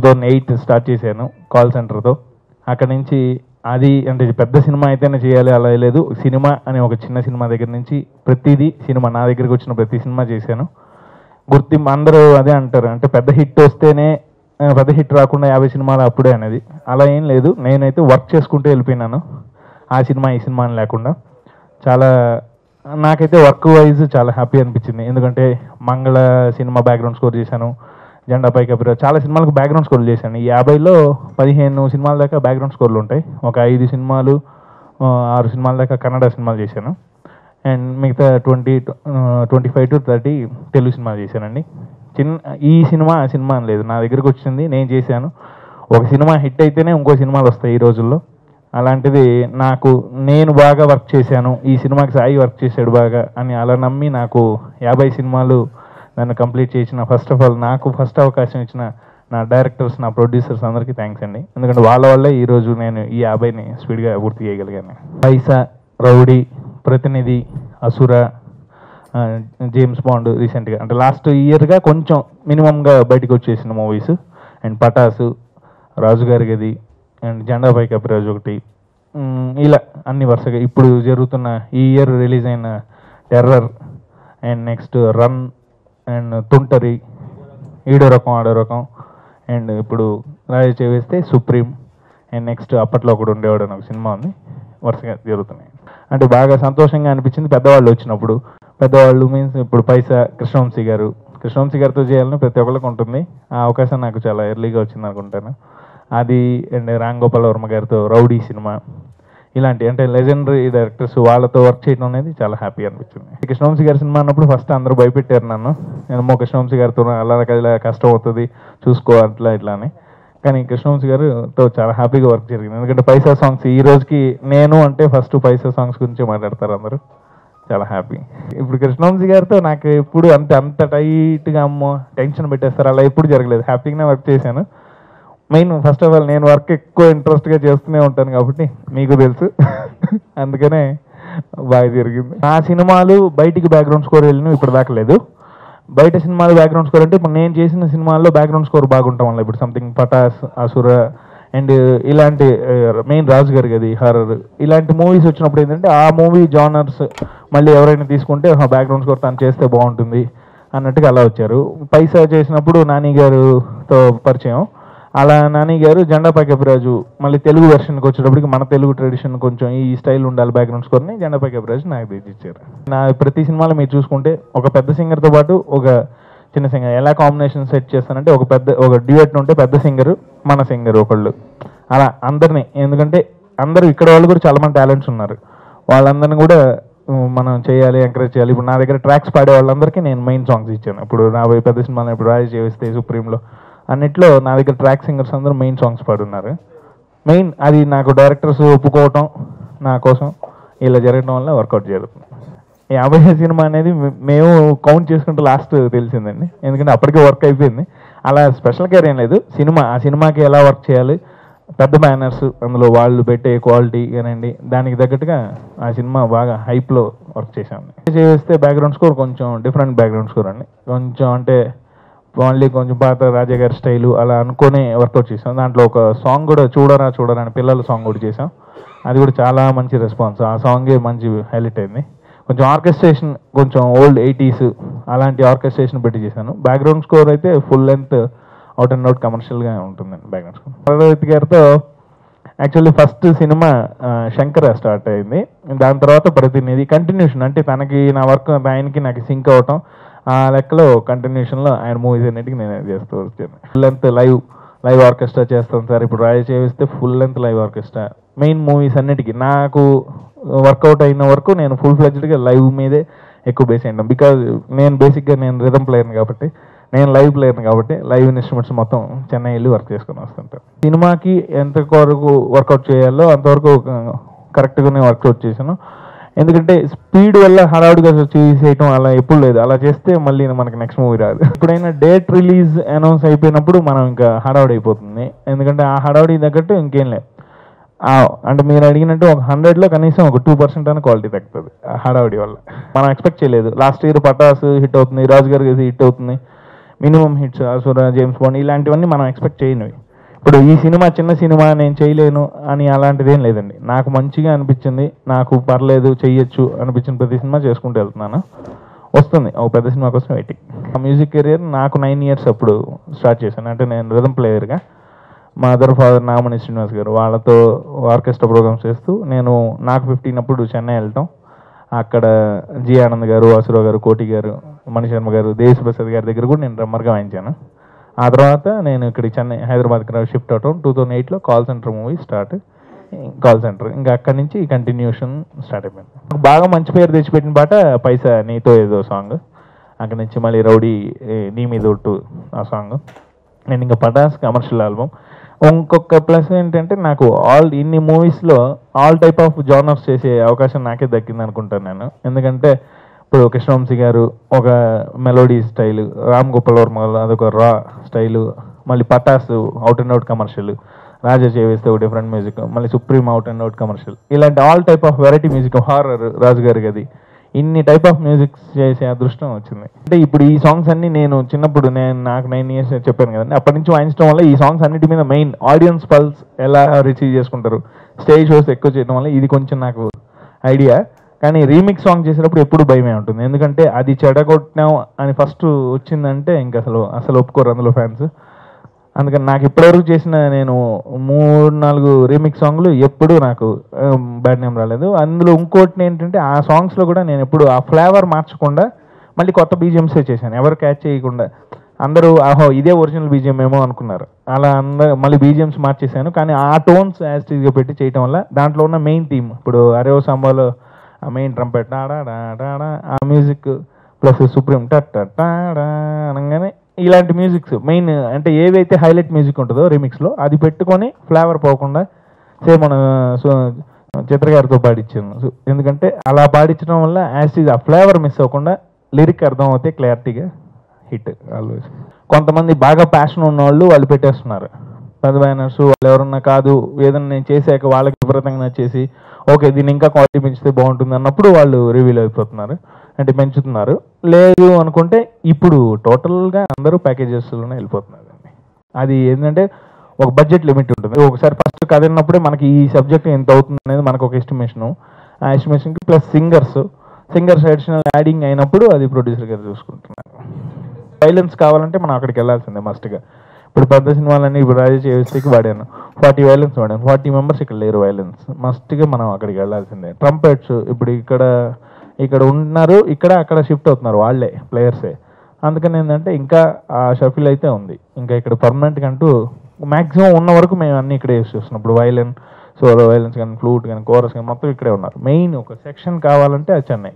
2008 start చేశాను call సెంటర్తో. అక్కడి నుంచి అది అంటే పెద్ద సినిమా అయితేనే చేయాలి అలా లేదు, సినిమా అనే ఒక చిన్న సినిమా దగ్గర నుంచి ప్రతిదీ సినిమా, నా దగ్గరికి వచ్చిన ప్రతి సినిమా చేశాను. గుర్తింపు అందరూ అదే అంటారు, అంటే పెద్ద హిట్ వస్తేనే, పెద్ద హిట్ రాకుండా 50 సినిమాలు అప్పుడే అనేది. అలా ఏం లేదు, నేనైతే వర్క్ చేసుకుంటూ వెళ్ళిపోయినాను, ఆ సినిమా ఈ సినిమా అని లేకుండా. చాలా నాకైతే వర్క్ వైజ్ చాలా హ్యాపీ అనిపించింది. ఎందుకంటే మంగళ సినిమా బ్యాక్గ్రౌండ్ స్కోర్ చేశాను, జెండాపై కపిరా, చాలా సినిమాలకు బ్యాక్గ్రౌండ్ స్కోర్లు చేశాను. ఈ 50లో 15 సినిమాల దాకా బ్యాక్గ్రౌండ్ స్కోర్లు ఉంటాయి. ఒక 5 సినిమాలు 6 సినిమాల దాకా కన్నడ సినిమాలు చేశాను. అండ్ మిగతా 25 to 30 తెలుగు సినిమాలు చేశానండి. ఈ సినిమా ఆ సినిమా అని లేదు, నా దగ్గరకు వచ్చింది నేను చేశాను. ఒక సినిమా హిట్ అయితేనే ఇంకో సినిమాలు వస్తాయి ఈ రోజుల్లో. అలాంటిది నేను బాగా వర్క్ చేశాను, ఈ సినిమాకి సాయి వర్క్ చేశాడు బాగా అని అలా నమ్మి నాకు 50 సినిమాలు నన్ను కంప్లీట్ చేసిన, ఫస్ట్ ఆఫ్ ఆల్ నాకు ఫస్ట్ అవకాశం ఇచ్చిన నా డైరెక్టర్స్, నా ప్రొడ్యూసర్స్ అందరికీ థ్యాంక్స్ అండి. ఎందుకంటే వాళ్ళ వల్లే ఈరోజు నేను ఈ 50ని స్పీడ్గా పూర్తి చేయగలిగాను. పైసా, రౌడీ, ప్రతినిధి, అసుర, జేమ్స్ బాండ్ రీసెంట్గా అంటే లాస్ట్ ఇయర్గా కొంచెం మినిమంగా బయటకు వచ్చేసిన మూవీస్. అండ్ పటాసు, రాజుగారి గది, అండ్ జెండాపై కపిరాజు ఒకటి, ఇలా అన్ని వరుసగా ఇప్పుడు జరుగుతున్న ఈ ఇయర్ రిలీజ్ అయిన terror, and next run, and తుంటరి, ఈడో రకం ఆడో రకం, అండ్ ఇప్పుడు రాజు చేస్తే సుప్రీం, అండ్ నెక్స్ట్ అప్పట్లో ఒకడు ఉండేవాడు అని ఒక సినిమా ఉంది. వరుసగా జరుగుతున్నాయి. అంటే బాగా సంతోషంగా అనిపించింది పెద్దవాళ్ళు వచ్చినప్పుడు. పెద్దవాళ్ళు మీన్స్ ఇప్పుడు పైసా కృష్ణవంశీ గారితో చేయాలని ప్రతి ఒక్కరికి ఉంటుంది. ఆ అవకాశం నాకు చాలా ఎర్లీగా వచ్చింది అనుకుంటాను. అది అండ్ రామ్ గోపాల్ వర్మ గారితో రౌడీ సినిమా, ఇలాంటి అంటే లెజెండరీ డైరెక్టర్స్ వాళ్ళతో వర్క్ చేయడం అనేది చాలా హ్యాపీ అనిపించింది. కృష్ణవంశీ గారి సినిమా అన్నప్పుడు ఫస్ట్ అందరూ భయపెట్టారు నన్ను, నేను కృష్ణవంశీ గారితో అలా కష్టం అవుతుంది చూసుకో అట్లా ఇట్లా అని. కానీ కృష్ణవంశీ గారితో చాలా హ్యాపీగా వర్క్ జరిగింది. ఎందుకంటే పైసా సాంగ్స్ ఈ రోజుకి నేను అంటే ఫస్ట్ పైసా సాంగ్స్ గురించి మాట్లాడతారు అందరూ, చాలా హ్యాపీ. ఇప్పుడు కృష్ణవంశీ గారితో నాకు ఎప్పుడు అంత టైట్గా అమ్మో టెన్షన్ పెట్టేస్తారు అలా ఎప్పుడు జరగలేదు, హ్యాపీగానే వర్క్ చేశాను. మెయిన్ ఫస్ట్ ఆఫ్ ఆల్ నేను వర్క్ ఎక్కువ ఇంట్రెస్ట్గా చేస్తూనే ఉంటాను కాబట్టి మీకు తెలుసు, అందుకనే బాగా జరిగింది. ఆ సినిమాలు బయటికి బ్యాక్గ్రౌండ్ స్కోర్ వెళ్ళిన ఇప్పుడు దాకా లేదు. బయట సినిమాలు బ్యాక్గ్రౌండ్ స్కోర్ అంటే ఇప్పుడు నేను చేసిన సినిమాల్లో బ్యాక్గ్రౌండ్ స్కోర్ బాగుంటాం వల్ల ఇప్పుడు సంథింగ్ పటాస్, అసుర, అండ్ ఇలాంటి మెయిన్ రాజు గారి గది, హర్రర్, ఇలాంటి మూవీస్ వచ్చినప్పుడు ఏంటంటే ఆ మూవీ జానర్స్ మళ్ళీ ఎవరైనా తీసుకుంటే బ్యాక్గ్రౌండ్ స్కోర్ తను చేస్తే బాగుంటుంది అన్నట్టుగా అలా వచ్చారు. పైసా చేసినప్పుడు నాని గారుతో పరిచయం, అలా నాని గారు జెండాపై కపిరాజు మళ్ళీ తెలుగు వెర్షన్కి వచ్చేటప్పటికి మన తెలుగు ట్రెడిషన్ కొంచెం ఈ స్టైల్ ఉండాలి బ్యాక్గ్రౌండ్ స్కోర్ని జెండాపై కపిరాజు నాకు తెచ్చిచ్చారు. నా ప్రతి సినిమాలో మీరు చూసుకుంటే ఒక పెద్ద సింగర్తో పాటు ఒక చిన్న సింగర్ ఎలా కాంబినేషన్ సెట్ చేస్తానంటే ఒక డ్యూయట్ ఉంటే పెద్ద సింగరు మన సింగర్ ఒకళ్ళు అలా అందరినీ, ఎందుకంటే అందరూ ఇక్కడ వాళ్ళు కూడా చాలా మంది టాలెంట్స్ ఉన్నారు, వాళ్ళందరినీ కూడా మనం చేయాలి, ఎంకరేజ్ చేయాలి. ఇప్పుడు నా దగ్గర ట్రాక్స్ పాడే వాళ్ళందరికీ నేను మెయిన్ సాంగ్స్ ఇచ్చాను. ఇప్పుడు నా పెద్ద సినిమాలో ఇప్పుడు రాజు చేస్తే సుప్రీంలో అన్నిట్లో నా దగ్గర ట్రాక్ సింగర్స్ అందరూ మెయిన్ సాంగ్స్ పాడున్నారు. మెయిన్ అది నాకు డైరెక్టర్స్ ఒప్పుకోవటం నా కోసం ఇలా జరగడం వల్ల వర్కౌట్ జరుగుతుంది. ఈ 50 సినిమా అనేది మేము కౌంట్ చేసుకుంటే లాస్ట్ తెలిసిందండి, ఎందుకంటే అప్పటికే వర్క్ అయిపోయింది. అలా స్పెషల్ కేర్ ఏం లేదు, ఆ సినిమాకి ఎలా వర్క్ చేయాలి, పెద్ద బ్యానర్స్ అందులో వాళ్ళు పెట్టే క్వాలిటీ కానండి దానికి తగ్గట్టుగా ఆ సినిమా బాగా హైప్లో వర్క్ చేశాము. చేస్తే బ్యాక్గ్రౌండ్ స్కోర్ కొంచెం డిఫరెంట్ బ్యాక్గ్రౌండ్ స్కోర్ అండి, కొంచెం అంటే ఓన్లీ కొంచెం పాత రాజా గారి స్టైలు అలా అనుకునే వర్కౌట్ చేసాం. దాంట్లో ఒక సాంగ్ కూడా చూడరా అని పిల్లల సాంగ్ కూడా చేసాం, అది కూడా చాలా మంచి రెస్పాన్స్, ఆ సాంగే మంచి హైలైట్ అయింది. కొంచెం ఆర్కెస్ట్రేషన్ కొంచెం ఓల్డ్ 80s అలాంటి ఆర్కెస్ట్రేషన్ పెట్టి చేశాను. బ్యాక్గ్రౌండ్ స్కోర్ అయితే full length out and out కమర్షియల్గా ఉంటుందండి బ్యాక్గ్రౌండ్ స్కోర్. పార్వతి గారితో actually first cinema Shankara start అయింది, దాని తర్వాత ప్రతినిధి కంటిన్యూషన్, అంటే తనకి నా వర్క్ ఆయనకి నాకు సింక్ అవటం, ఆ లెక్కలో కంటిన్యూషన్లో ఆయన మూవీస్ అన్నిటికీ నేను చేస్తూ వచ్చాను. ఫుల్ లెంత్ లైవ్ ఆర్కెస్ట్రా చేస్తాను సార్, ఇప్పుడు రాజు చేస్తే full length live orchestra. Main movies అన్నిటికీ నాకు వర్కౌట్ అయిన వరకు నేను ఫుల్ ఫ్లెడ్జ్డ్గా లైవ్ మీదే ఎక్కువ బేస్ అయ్యాను. బికాజ్ నేను బేసిక్గా రిథమ్ ప్లేయర్ని కాబట్టి, నేను లైవ్ ప్లేయర్ని కాబట్టి లైవ్ ఇన్స్ట్రుమెంట్స్ మొత్తం చెన్నై వెళ్ళి వర్క్ చేసుకుని వస్తుంటాను. సినిమాకి ఎంతవరకు వర్కౌట్ చేయాలో అంతవరకు కరెక్ట్గానే వర్కౌట్ చేశాను. ఎందుకంటే స్పీడ్ వల్ల హడావుడిగా చేసేయటం అలా ఎప్పుడు లేదు, అలా చేస్తే మళ్ళీ మనకి నెక్స్ట్ మూవీ రాదు. ఎప్పుడైనా డేట్ రిలీజ్ అనౌన్స్ అయిపోయినప్పుడు మనం ఇంకా హడావుడి అయిపోతుంది, ఎందుకంటే ఆ హడావుడి తగ్గట్టు ఇంకేం లేదు. అంటే మీరు అడిగినట్టు ఒక 100లో కనీసం ఒక 2% అని క్వాలిటీ తగ్గుతుంది హడావుడి వల్ల. మనం ఎక్స్పెక్ట్ చేయలేదు, లాస్ట్ ఇయర్ పటాస్ హిట్ అవుతుంది, రాజు గారి హిట్ అవుతుంది, మినిమం హిట్స్ అసుర, జేమ్స్ బాండ్ ఇలాంటివన్నీ మనం ఎక్స్పెక్ట్ చేయనివి. ఇప్పుడు ఈ సినిమా చిన్న సినిమా నేను చేయలేను అని అలాంటిది ఏం లేదండి. నాకు మంచిగా అనిపించింది, నాకు పర్లేదు చెయ్యొచ్చు అనిపించిన ప్రతి సినిమా చేసుకుంటూ వెళ్తున్నాను. వస్తుంది ఒక పెద్ద సినిమా కోసం వెయిటింగ్. ఆ మ్యూజిక్ కెరియర్ నాకు 9 years అప్పుడు స్టార్ట్ చేశాను. అంటే నేను రిథమ్ ప్లేయర్గా మా మదర్ ఫాదర్ నాగమణి శ్రీనివాస్ గారు వాళ్ళతో ఆర్కెస్ట్రా ప్రోగ్రామ్స్ చేస్తూ నేను నాకు 15 అప్పుడు చెన్నై వెళ్ళటం, అక్కడ జి ఆనంద్ గారు, అసురావు గారు, కోటి గారు, మణిశర్మ గారు, దేశప్రసాద్ గారి దగ్గర కూడా నేను డ్రమ్మర్గా వాయించాను. ఆ తర్వాత నేను ఇక్కడ చెన్నై హైదరాబాద్కి షిఫ్ట్ అవటం 2008లో call centre movie start. Call centre ఇంకా అక్కడి నుంచి కంటిన్యూషన్ స్టార్ట్ అయిపోయింది. బాగా మంచి పేరు తెచ్చిపెట్టిన పాట పైసా నీతో ఏదో సాంగ్. అక్కడి నుంచి మళ్ళీ రౌడీ నీ మీద ఒట్టు ఆ సాంగ్. నేను ఇంకా పటాస్ కమర్షియల్ ఆల్బమ్. ఇంకొక ప్లస్ ఏంటంటే నాకు ఇన్ని మూవీస్లో ఆల్ టైప్ ఆఫ్ జానర్స్ చేసే అవకాశం నాకే దక్కింది అనుకుంటాను నేను. ఎందుకంటే ఇప్పుడు కృష్ణవంశీ గారు ఒక మెలోడీ స్టైలు, రామ్ గోపాల్ వర్మ అదొక రా స్టైలు, మళ్ళీ Pataas out and out commercial, Raja Chevesthe ఒక డిఫరెంట్ మ్యూజిక్, మళ్ళీ Supreme out and out commercial, ఇలాంటి all type of variety music, horror Raju గారికి అది ఇన్ని టైప్ ఆఫ్ మ్యూజిక్స్ చేసే అదృష్టం వచ్చింది. అంటే ఇప్పుడు ఈ సాంగ్స్ అన్ని నేను చిన్నప్పుడు నాకు 9 years చెప్పాను కదండి, అప్పటి నుంచి వాయించడం వల్ల ఈ సాంగ్స్ అన్నిటి మీద మెయిన్ ఆడియన్స్ పల్స్ ఎలా రిసీవ్ చేసుకుంటారు, స్టేజ్ షోస్ ఎక్కువ చేయడం వల్ల ఇది కొంచెం నాకు ఐడియా. కానీ రీమిక్స్ సాంగ్ చేసేటప్పుడు ఎప్పుడు భయమే ఉంటుంది. ఎందుకంటే అది చెడగొట్టినాం అని ఫస్ట్ వచ్చిందంటే ఇంక అసలు ఒప్పుకోరు అందులో ఫ్యాన్స్. అందుకని నాకు ఇప్పటివరకు చేసిన నేను 3-4 రీమిక్స్ సాంగ్లు ఎప్పుడు నాకు బ్యాడ్ నేమ్ రాలేదు. అందులో ఇంకోటి ఏంటంటే ఆ సాంగ్స్లో కూడా నేను ఎప్పుడు ఆ ఫ్లేవర్ మార్చకుండా మళ్ళీ కొత్త బీజిఎంసే చేశాను, ఎవరు క్యాచ్ చేయకుండా. అందరూ ఆహో ఇదే ఒరిజినల్ బీజిఎం ఏమో అనుకున్నారు, అలా అందరూ మళ్ళీ బీజిఎంస్ మార్చేశాను. కానీ ఆ టోన్స్ యాస్టీజ్గా పెట్టి చేయటం వల్ల దాంట్లో ఉన్న మెయిన్ థీమ్, ఇప్పుడు అరేవో సాంబాలో ఆ మెయిన్ ట్రంపెట్ డాడా ఆ మ్యూజిక్ ప్లస్ సుప్రీం టాడా అనగానే ఇలాంటి మ్యూజిక్స్ మెయిన్ అంటే ఏవైతే హైలైట్ మ్యూజిక్ ఉంటుందో రీమిక్స్లో అది పెట్టుకొని ఫ్లేవర్ పోకుండా సేమ్ మన చిత్రగారితో పాడించాను. ఎందుకంటే అలా పాడించడం వల్ల యాస్టీజ్ ఆ ఫ్లేవర్ మిస్ అవ్వకుండా లిరిక్ అర్థం అవుతే క్లారిటీగా హిట్ ఆల్వేస్. కొంతమంది బాగా ప్యాషన్ ఉన్న వాళ్ళు పెట్టేస్తున్నారు పెద్ద బ్యానర్స్, వాళ్ళు ఎవరన్నా కాదు ఏదన్నా నేను చేశాక వాళ్ళకి విపరీతంగా నచ్చేసి ఓకే దీన్ని ఇంకా క్వాలిటీ పెంచితే బాగుంటుంది అన్నప్పుడు వాళ్ళు రివీల్ అయిపోతున్నారు, అంటే పెంచుతున్నారు. లేదు అనుకుంటే ఇప్పుడు టోటల్గా అందరూ ప్యాకేజెస్లోనే వెళ్ళిపోతున్నారు. అది ఏంటంటే ఒక బడ్జెట్ లిమిట్ ఉంటుంది. ఒకసారి ఫస్ట్ కథ విన్నప్పుడే మనకి ఈ సబ్జెక్ట్ ఎంత అవుతుంది అనేది మనకు ఒక ఎస్టిమేషను. ఆ ఎస్టిమేషన్కి ప్లస్ సింగర్స్ అడిషనల్ యాడింగ్ అయినప్పుడు అది ప్రొడ్యూసర్ గారు చూసుకుంటున్నారు. వైలెన్స్ కావాలంటే మనం అక్కడికి వెళ్ళాల్సిందే మస్ట్గా. ఇప్పుడు పెద్ద సినిమాలన్నీ ఇప్పుడు రాజా చేవేస్తేకి వాడాను 40 వైలెన్స్ వాడాను, 40 members ఇక్కడ లేరు వైలెన్స్, మస్ట్గా మనం అక్కడికి వెళ్ళాల్సిందే. ట్రంపెట్స్ ఇప్పుడు ఇక్కడ ఉన్నారు, అక్కడ షిఫ్ట్ అవుతున్నారు వాళ్ళే ప్లేయర్సే. అందుకని ఏంటంటే ఇంకా ఆ షఫిల్ అయితే ఉంది. ఇంకా ఇక్కడ పర్మనెంట్గా అంటూ మ్యాక్సిమం ఉన్న వరకు మేము అన్నీ ఇక్కడే యూస్ చేస్తున్నాం. ఇప్పుడు సోలో వైలెన్స్ కానీ, ఫ్లూట్ కానీ, కోరస్ కానీ మొత్తం ఇక్కడే ఉన్నారు. మెయిన్ ఒక సెక్షన్ కావాలంటే అది చెన్నై.